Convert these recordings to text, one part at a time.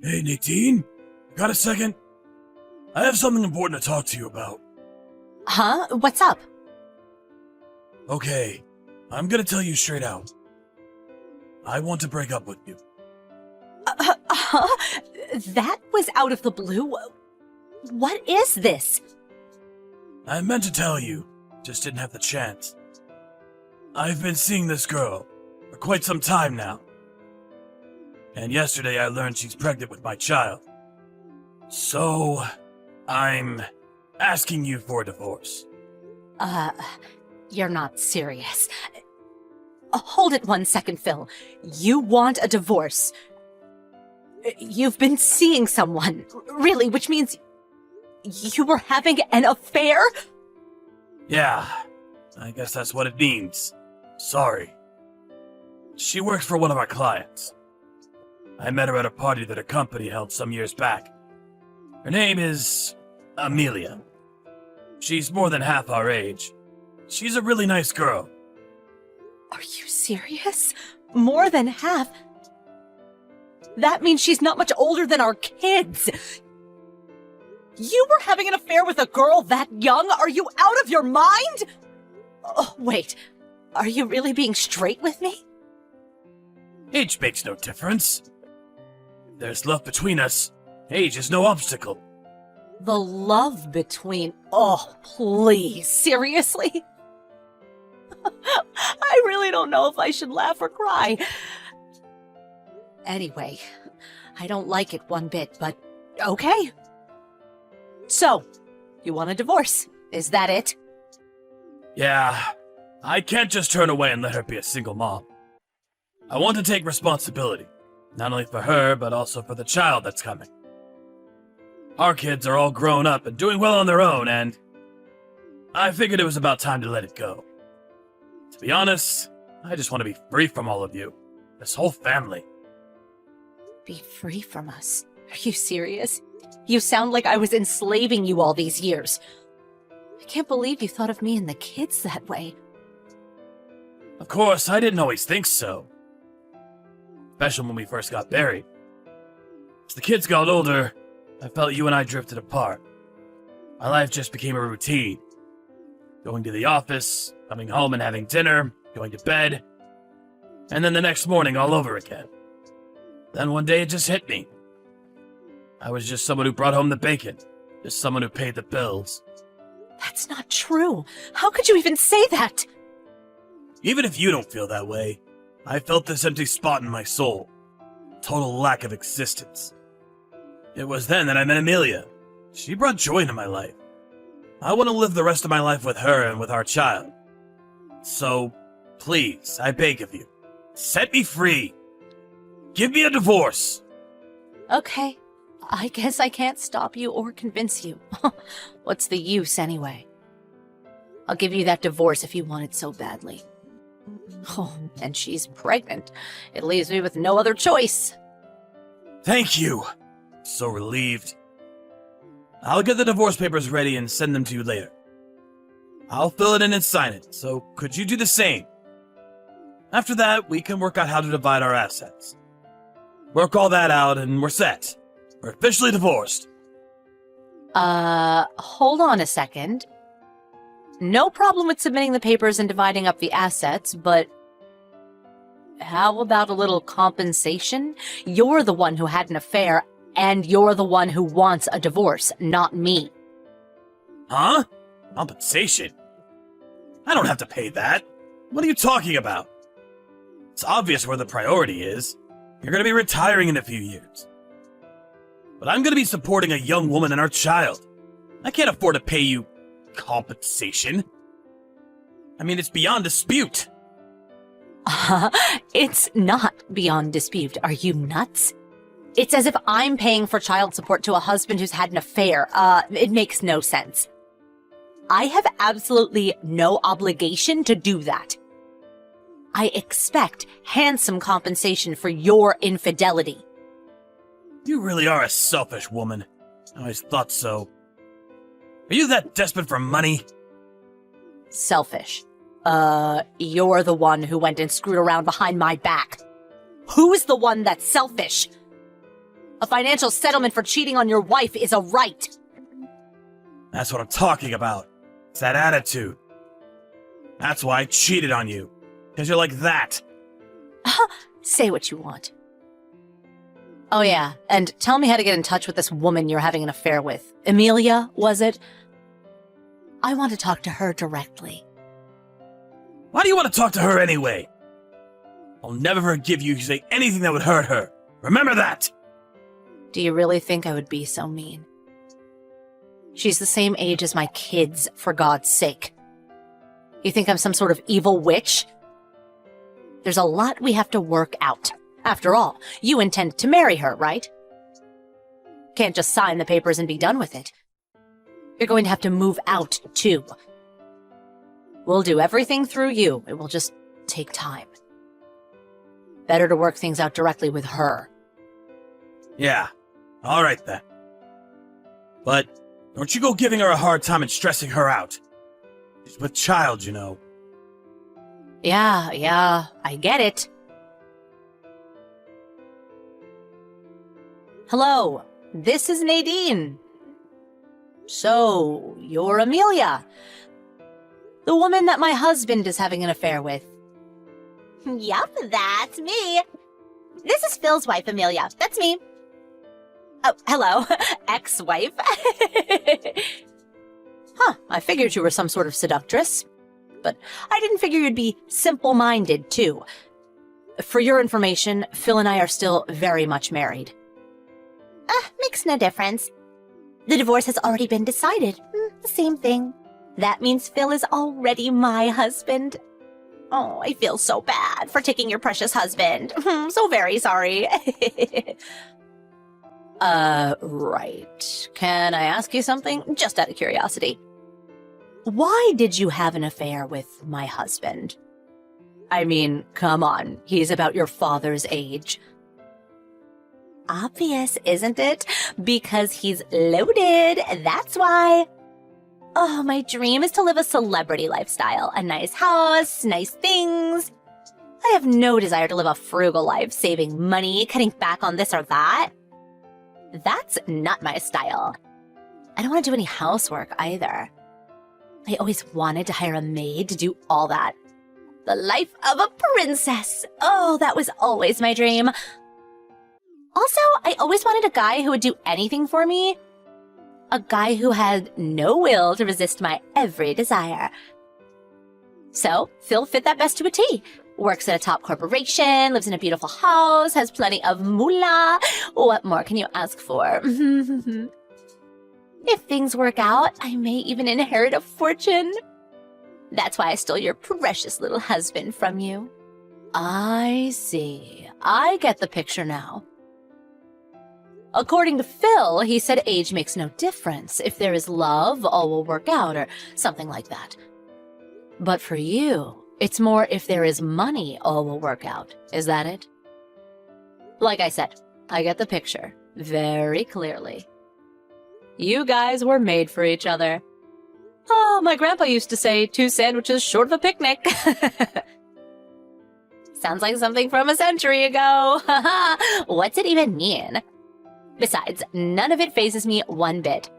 Hey, Nadine? Got a second? I have something important to talk to you about. Huh? What's up? Okay, I'm gonna tell you straight out. I want to break up with you. That was out of the blue. What is this? I meant to tell you, just didn't have the chance. I've been seeing this girl for quite some time now. And yesterday I learned she's pregnant with my child. So, I'm asking you for a divorce. You're not serious. Hold it 1 second, Phil. You want a divorce. You've been seeing someone, really, which means you were having an affair? Yeah, I guess that's what it means. Sorry. She works for one of our clients. I met her at a party that her company held some years back. Her name is Amelia. She's more than half our age. She's a really nice girl. Are you serious? More than half? That means she's not much older than our kids. You were having an affair with a girl that young? Are you out of your mind? Oh, wait. Are you really being straight with me? Age makes no difference. If there's love between us, age is no obstacle. The love between... Oh, please. Seriously? I really don't know if I should laugh or cry. Anyway, I don't like it one bit, but okay. So, you want a divorce? Is that it? Yeah, I can't just turn away and let her be a single mom. I want to take responsibility, not only for her, but also for the child that's coming. Our kids are all grown up and doing well on their own, and I figured it was about time to let it go. To be honest, I just want to be free from all of you, this whole family. Be free from us? Are you serious? You sound like I was enslaving you all these years. I can't believe you thought of me and the kids that way. Of course, I didn't always think so. Especially when we first got married. As the kids got older, I felt you and I drifted apart. My life just became a routine. Going to the office, coming home and having dinner, going to bed, and then the next morning all over again. Then one day it just hit me. I was just someone who brought home the bacon, just someone who paid the bills. That's not true. How could you even say that? Even if you don't feel that way, I felt this empty spot in my soul. Total lack of existence. It was then that I met Amelia. She brought joy into my life. I want to live the rest of my life with her and with our child. So, please, I beg of you, set me free. Give me a divorce. Okay, I guess I can't stop you or convince you. What's the use anyway? I'll give you that divorce if you want it so badly. Oh, and she's pregnant. It leaves me with no other choice. Thank you. So relieved. I'll get the divorce papers ready and send them to you later. I'll fill it in and sign it, so could you do the same? After that, we can work out how to divide our assets. Work all that out and we're set. We're officially divorced. Hold on a second. No problem with submitting the papers and dividing up the assets, but how about a little compensation? You're the one who had an affair, and you're the one who wants a divorce, not me. Huh? Compensation? I don't have to pay that. What are you talking about? It's obvious where the priority is. You're going to be retiring in a few years. But I'm going to be supporting a young woman and our child. I can't afford to pay you compensation. I mean, it's beyond dispute. It's not beyond dispute. Are you nuts? It's as if I'm paying for child support to a husband who's had an affair. It makes no sense. I have absolutely no obligation to do that. I expect handsome compensation for your infidelity. You really are a selfish woman. I always thought so. Are you that desperate for money? Selfish. You're the one who went and screwed around behind my back. Who's the one that's selfish? A financial settlement for cheating on your wife is a right. That's what I'm talking about. It's that attitude. That's why I cheated on you. Because you're like that. Say what you want. Oh yeah, and tell me how to get in touch with this woman you're having an affair with. Amelia, was it? I want to talk to her directly. Why do you want to talk to her anyway? I'll never forgive you if you say anything that would hurt her. Remember that! Do you really think I would be so mean? She's the same age as my kids, for God's sake. You think I'm some sort of evil witch? There's a lot we have to work out. After all, you intend to marry her, right? Can't just sign the papers and be done with it. You're going to have to move out, too. We'll do everything through you. It will just take time. Better to work things out directly with her. Yeah, alright then. But don't you go giving her a hard time and stressing her out. She's with child, you know. Yeah, I get it. Hello, this is Nadine. So, you're Amelia. The woman that my husband is having an affair with. Yup, that's me. This is Phil's wife, Amelia. That's me. Oh, hello, ex-wife. I figured you were some sort of seductress. But I didn't figure you'd be simple-minded, too. For your information, Phil and I are still very much married. Makes no difference. The divorce has already been decided. The same thing. That means Phil is already my husband. Oh, I feel so bad for taking your precious husband. So very sorry. Right. Can I ask you something? Just out of curiosity. Why did you have an affair with my husband? I mean, come on, he's about your father's age. Obvious, isn't it? Because he's loaded, that's why. Oh, my dream is to live a celebrity lifestyle. A nice house, nice things. I have no desire to live a frugal life, saving money, cutting back on this or that. That's not my style. I don't want to do any housework either. I always wanted to hire a maid to do all that. The life of a princess. Oh, that was always my dream. Also, I always wanted a guy who would do anything for me. A guy who had no will to resist my every desire. So, Phil fit that best to a T. Works at a top corporation, lives in a beautiful house, has plenty of moolah. What more can you ask for? If things work out, I may even inherit a fortune. That's why I stole your precious little husband from you. I see. I get the picture now. According to Phil, he said age makes no difference. If there is love, all will work out, or something like that. But for you, it's more if there is money, all will work out. Is that it? Like I said, I get the picture very clearly. You guys were made for each other. Oh, my grandpa used to say 2 sandwiches short of a picnic. Sounds like something from a century ago. What's it even mean? Besides, none of it phases me one bit.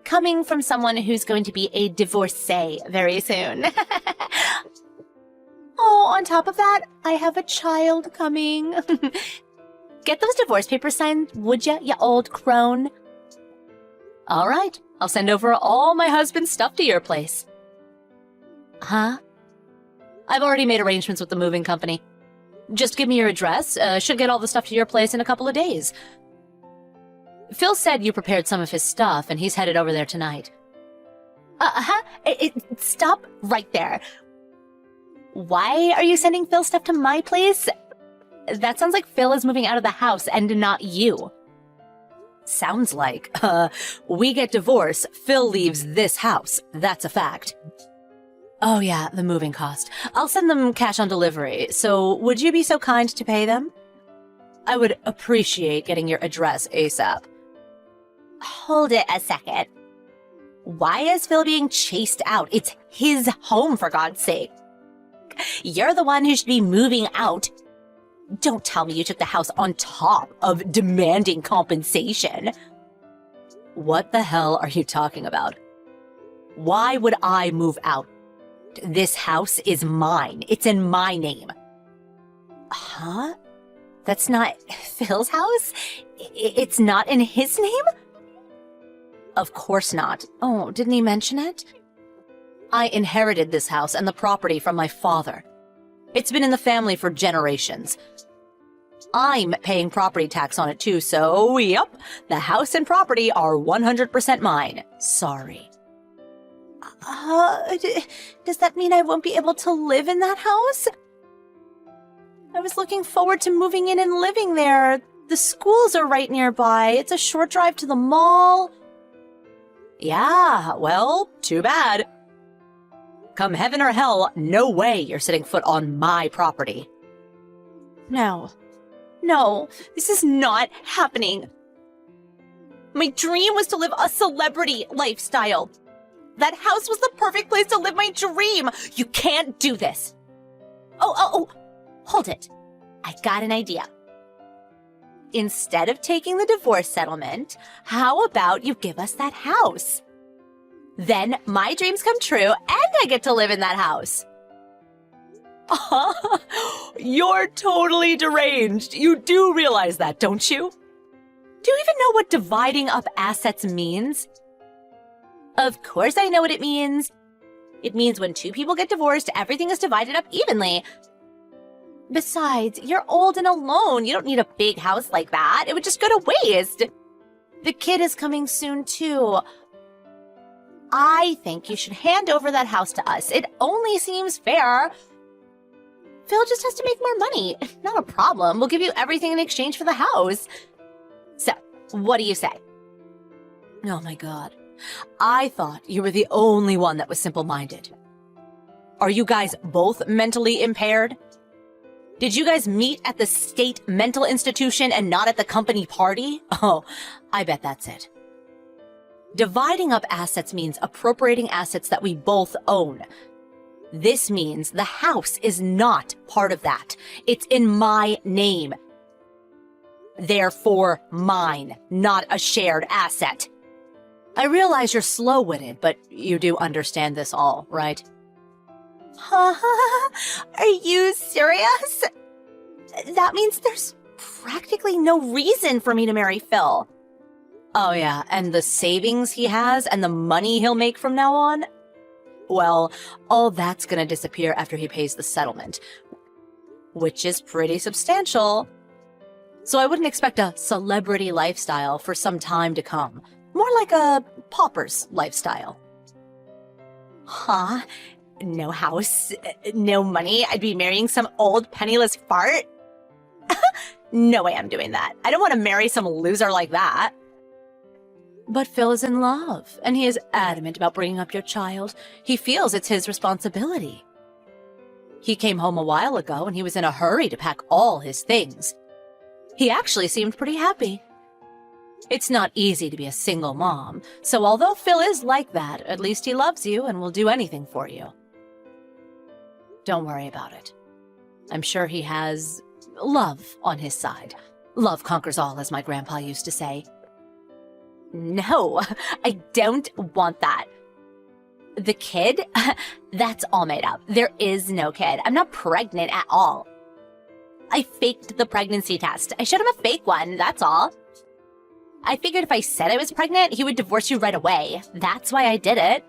Coming from someone who's going to be a divorcee very soon. Oh, on top of that, I have a child coming. Get those divorce papers signed, would ya, you old crone? All right, I'll send over all my husband's stuff to your place. Huh? I've already made arrangements with the moving company. Just give me your address. Should get all the stuff to your place in a couple of days. Phil said you prepared some of his stuff, and he's headed over there tonight. Stop right there. Why are you sending Phil's stuff to my place? That sounds like Phil is moving out of the house and not you. Sounds like, we get divorced, Phil leaves this house. That's a fact. Oh yeah, the moving cost. I'll send them cash on delivery, so would you be so kind to pay them? I would appreciate getting your address ASAP. Hold it a second. Why is Phil being chased out? It's his home, for God's sake. You're the one who should be moving out. don't tell me you took the house on top of demanding compensation. What the hell are you talking about? Why would I move out? This house is mine. It's in my name. Huh? That's not Phil's house? It's not in his name? Of course not. Oh, didn't he mention it? I inherited this house and the property from my father. It's been in the family for generations. I'm paying property tax on it too, so yep, the house and property are 100% mine. Sorry. Does that mean I won't be able to live in that house? I was looking forward to moving in and living there. The schools are right nearby. It's a short drive to the mall. Yeah, well, too bad. Come heaven or hell, no way you're setting foot on my property. No, this is not happening. My dream was to live a celebrity lifestyle. That house was the perfect place to live my dream. You can't do this. Oh, hold it. I got an idea. Instead of taking the divorce settlement, how about you give us that house? Then my dreams come true and I get to live in that house. You're totally deranged. You do realize that, don't you? Do you even know what dividing up assets means? Of course I know what it means. It means when two people get divorced, everything is divided up evenly. Besides, you're old and alone. You don't need a big house like that. It would just go to waste. The kid is coming soon, too. I think you should hand over that house to us. It only seems fair. Phil just has to make more money. Not a problem. We'll give you everything in exchange for the house. So, what do you say? Oh my god. I thought you were the only one that was simple-minded. Are you guys both mentally impaired? Did you guys meet at the state mental institution and not at the company party? Oh, I bet that's it. Dividing up assets means appropriating assets that we both own. This means the house is not part of that. It's in my name. Therefore, mine, not a shared asset. I realize you're slow-witted, but you do understand this all, right? Are you serious? That means there's practically no reason for me to marry Phil. Oh yeah, and the savings he has and the money he'll make from now on? Well, all that's gonna disappear after he pays the settlement, which is pretty substantial. So I wouldn't expect a celebrity lifestyle for some time to come. More like a pauper's lifestyle. Huh? No house, no money. I'd be marrying some old penniless fart? No way I'm doing that. I don't want to marry some loser like that. But Phil is in love, and he is adamant about bringing up your child. He feels it's his responsibility. He came home a while ago, and he was in a hurry to pack all his things. He actually seemed pretty happy. It's not easy to be a single mom, so although Phil is like that, at least he loves you and will do anything for you. Don't worry about it. I'm sure he has love on his side. Love conquers all, as my grandpa used to say. No, I don't want that. The kid? That's all made up. There is no kid. I'm not pregnant at all. I faked the pregnancy test. I showed him a fake one, that's all. I figured if I said I was pregnant, he would divorce you right away. That's why I did it.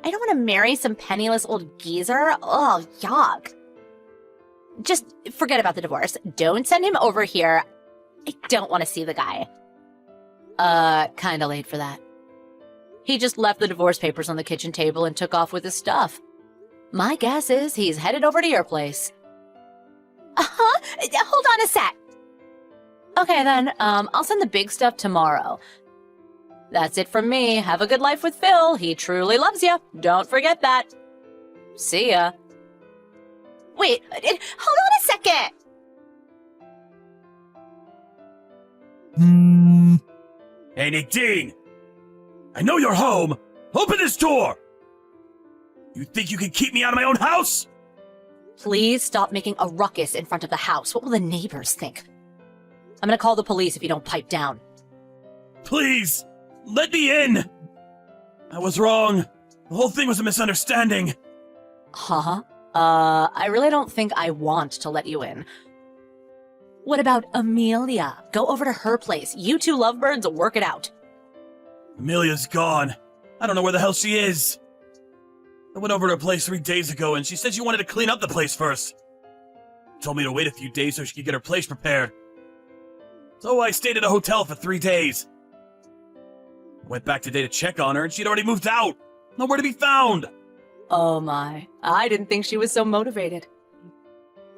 I don't want to marry some penniless old geezer. Oh, yuck. Just forget about the divorce. Don't send him over here. I don't want to see the guy. Kinda late for that. He just left the divorce papers on the kitchen table and took off with his stuff. My guess is he's headed over to your place. Hold on a sec. Okay then, I'll send the big stuff tomorrow. That's it from me. Have a good life with Phil. He truly loves you. Don't forget that. See ya. Wait, hold on a second. Hey, Nadine! I know you're home! Open this door! You think you can keep me out of my own house? Please stop making a ruckus in front of the house. What will the neighbors think? I'm gonna call the police if you don't pipe down. Please, let me in! I was wrong. The whole thing was a misunderstanding. Huh? I really don't think I want to let you in. What about Amelia? Go over to her place. You two lovebirds work it out. Amelia's gone. I don't know where the hell she is. I went over to her place 3 days ago and she said she wanted to clean up the place first. Told me to wait a few days so she could get her place prepared. So I stayed at a hotel for 3 days. Went back today to check on her and she'd already moved out. Nowhere to be found. Oh my, I didn't think she was so motivated.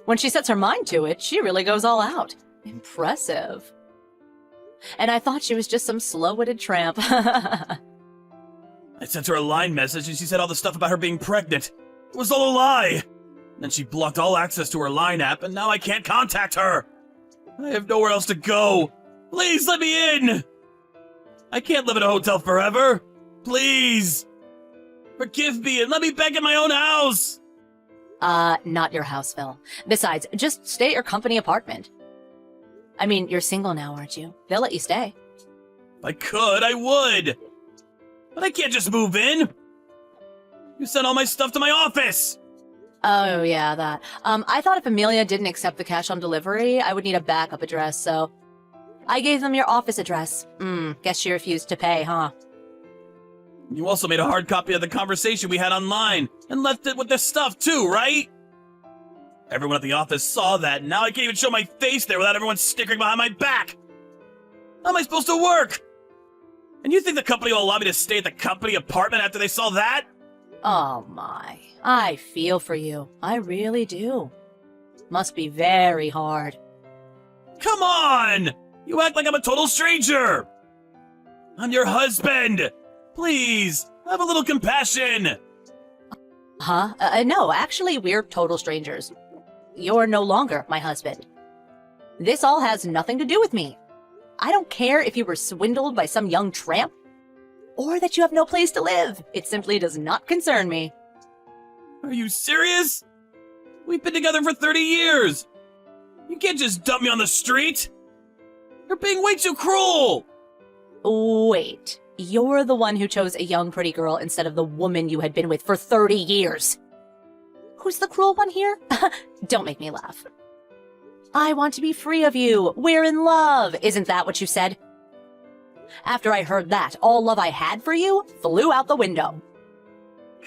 When she sets her mind to it, she really goes all out. Impressive. And I thought she was just some slow-witted tramp. I sent her a line message and she said all the stuff about her being pregnant. It was all a lie. Then she blocked all access to her Line app and now I can't contact her. I have nowhere else to go. Please let me in. I can't live in a hotel forever. Please. Forgive me and let me back in my own house. Not your house, Phil. Besides, just stay at your company apartment. I mean, you're single now, aren't you? They'll let you stay. If I could, I would. But I can't just move in. You sent all my stuff to my office. Oh, yeah, that. I thought if Amelia didn't accept the cash on delivery, I would need a backup address, so I gave them your office address. Guess she refused to pay, huh? You also made a hard copy of the conversation we had online and left it with the stuff too, right? Everyone at the office saw that, and now I can't even show my face there without everyone snickering behind my back. How am I supposed to work? And you think the company will allow me to stay at the company apartment after they saw that? Oh my, I feel for you. I really do. Must be very hard. Come on! You act like I'm a total stranger! I'm your husband! Please, have a little compassion! Huh? No, actually, we're total strangers. You're no longer my husband. This all has nothing to do with me. I don't care if you were swindled by some young tramp, or that you have no place to live. It simply does not concern me. Are you serious? We've been together for 30 years! You can't just dump me on the street! You're being way too cruel! Wait, you're the one who chose a young pretty girl instead of the woman you had been with for 30 years. Who's the cruel one here? Don't make me laugh. I want to be free of you. We're in love. Isn't that what you said? After I heard that, all love I had for you flew out the window.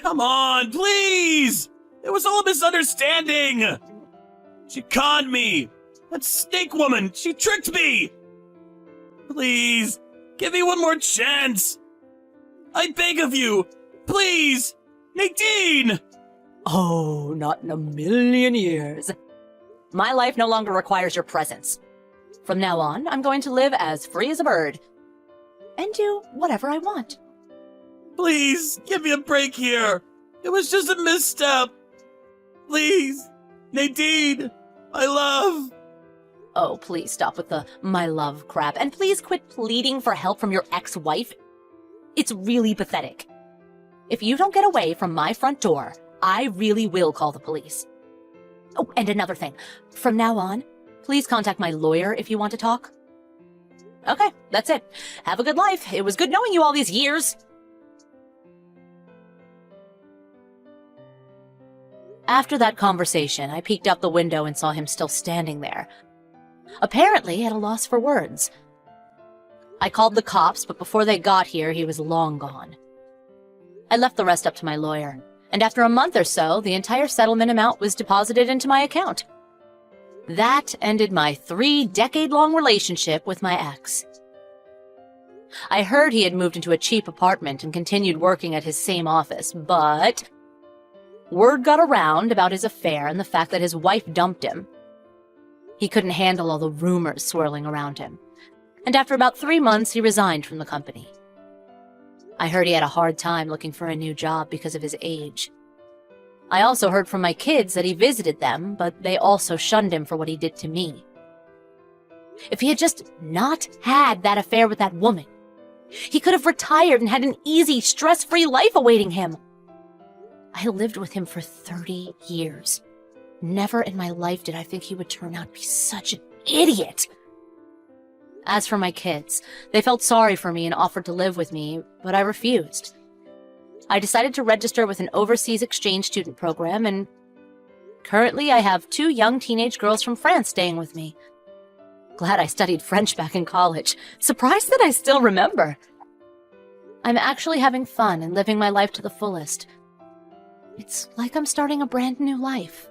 Come on, please! It was all a misunderstanding! She conned me! That snake woman, she tricked me! Please, give me one more chance! I beg of you! Please! Nadine! Oh, not in a million years. My life no longer requires your presence. From now on, I'm going to live as free as a bird. And do whatever I want. Please, give me a break here! It was just a misstep! Please! Nadine! My love! Oh, please stop with the my love crap, and please quit pleading for help from your ex-wife. It's really pathetic. If you don't get away from my front door, I really will call the police. Oh, and another thing. From now on, please contact my lawyer if you want to talk. Okay, that's it. Have a good life. It was good knowing you all these years. After that conversation, I peeked out the window and saw him still standing there, apparently at a loss for words. I called the cops, but before they got here, he was long gone. I left the rest up to my lawyer, and after a month or so, the entire settlement amount was deposited into my account. That ended my 3-decade-long relationship with my ex. I heard he had moved into a cheap apartment and continued working at his same office, but word got around about his affair and the fact that his wife dumped him. He couldn't handle all the rumors swirling around him, and after about 3 months, he resigned from the company. I heard he had a hard time looking for a new job because of his age. I also heard from my kids that he visited them, but they also shunned him for what he did to me. If he had just not had that affair with that woman, he could have retired and had an easy, stress-free life awaiting him. I lived with him for 30 years. Never in my life did I think he would turn out to be such an idiot. As for my kids, they felt sorry for me and offered to live with me, but I refused. I decided to register with an overseas exchange student program, and currently I have 2 young teenage girls from France staying with me. Glad I studied French back in college. Surprised that I still remember. I'm actually having fun and living my life to the fullest. It's like I'm starting a brand new life.